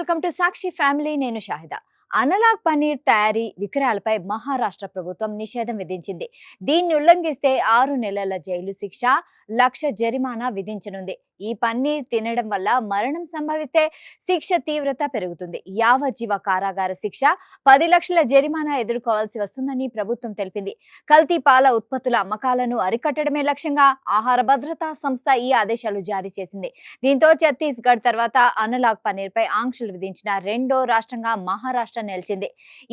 Welcome to Sakshi family. నేను Shahida. Analogue paneer తయారీ విక్రయాలపై మహారాష్ట్ర ప్రభుత్వం నిషేధం విధించింది. దీన్ని ఉల్లంఘిస్తే 6 నెలల జైలు శిక్ష, 1,00,000 జరిమానా విధించనుంది. ఈ పన్నీర్ తినడం వల్ల మరణం సంభవిస్తే శిక్ష తీవ్రత పెరుగుతుంది. యావజ్జీవ కారాగార శిక్ష, 10 లక్షల జరిమానా ఎదుర్కోవాల్సి వస్తుందని ప్రభుత్వం తెలిపింది. కల్తీ పాల ఉత్పత్తుల అమ్మకాలను అరికట్టడమే లక్ష్యంగా ఆహార భద్రతా సంస్థ ఈ ఆదేశాలు జారీ చేసింది. దీంతో ఛత్తీస్గఢ్ తర్వాత అనలాగ్ పన్నీర్ పై ఆంక్షలు విధించిన రెండో రాష్ట్రంగా మహారాష్ట్ర నిలిచింది.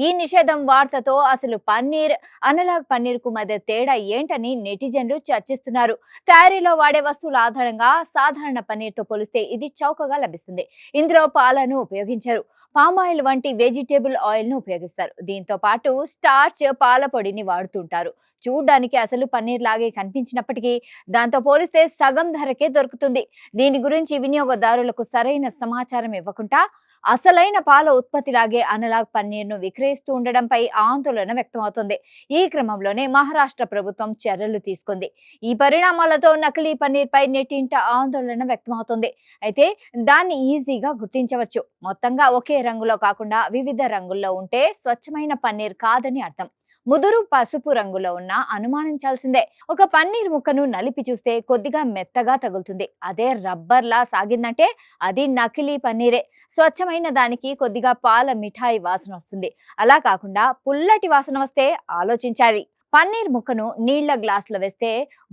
ఈ నిషేధం వార్తతో అసలు పన్నీర్, అనలాగ్ పన్నీర్ కు మధ్య తేడా ఏంటని నెటిజన్లు చర్చిస్తున్నారు. తయారీలో వాడే వస్తువుల ఆధారంగా సాధారణ పన్నీర్ తో పోలిస్తే ఇది చౌకగా లభిస్తుంది. ఇందులో పాలను ఉపయోగించారు. పామాయిల్ వంటి వెజిటేబుల్ ఆయిల్ ను ఉపయోగిస్తారు. దీంతో పాటు స్టార్చ్, పాల పొడిని వాడుతుంటారు. చూడ్డానికి అసలు పన్నీర్ లాగే కనిపించినప్పటికీ దాంతో పోలిస్తే సగం ధరకే దొరుకుతుంది. దీని గురించి వినియోగదారులకు సరైన సమాచారం ఇవ్వకుండా అసలైన పాల ఉత్పత్తిలాగే అనలాగ్ పన్నీర్ ను విక్రయిస్తూ ఉండడంపై ఆందోళన వ్యక్తమవుతుంది. ఈ క్రమంలోనే మహారాష్ట్ర ప్రభుత్వం చర్యలు తీసుకుంది. ఈ పరిణామాలతో నకిలీ పన్నీర్ పై నెట్టింట ఆందోళన వ్యక్తమవుతుంది. అయితే దాన్ని ఈజీగా గుర్తించవచ్చు. మొత్తంగా ఒకే రంగులో కాకుండా వివిధ రంగుల్లో ఉంటే స్వచ్ఛమైన పన్నీర్ కాదని అర్థం. ముదురు, పసుపు రంగులో ఉన్న అనుమానించాల్సిందే. ఒక పన్నీర్ ముక్కను నలిపి చూస్తే కొద్దిగా మెత్తగా తగులుతుంది. అదే రబ్బర్లా సాగిందంటే అది నకిలీ పన్నీరే. స్వచ్ఛమైన దానికి కొద్దిగా పాల మిఠాయి వాసన వస్తుంది. అలా కాకుండా పుల్లటి వాసన వస్తే ఆలోచించాలి. పన్నీర్ ముక్కను నీళ్ల గ్లాసులో వేస్తే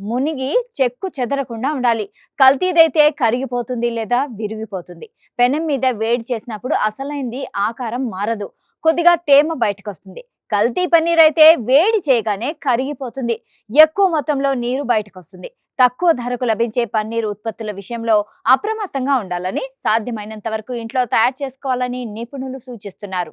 మునిగి చెక్కు చెదరకుండా ఉండాలి. కల్తీదైతే కరిగిపోతుంది లేదా విరిగిపోతుంది. పెనం మీద వేడి చేసినప్పుడు అసలైంది ఆకారం మారదు, కొద్దిగా తేమ బయటకొస్తుంది. కల్తీ పన్నీర్ అయితే వేడి చేయగానే కరిగిపోతుంది, ఎక్కువ మొత్తంలో నీరు బయటకొస్తుంది. తక్కువ ధరకు లభించే పన్నీర్ ఉత్పత్తుల విషయంలో అప్రమత్తంగా ఉండాలని, సాధ్యమైనంత వరకు ఇంట్లో తయారు చేసుకోవాలని నిపుణులు సూచిస్తున్నారు.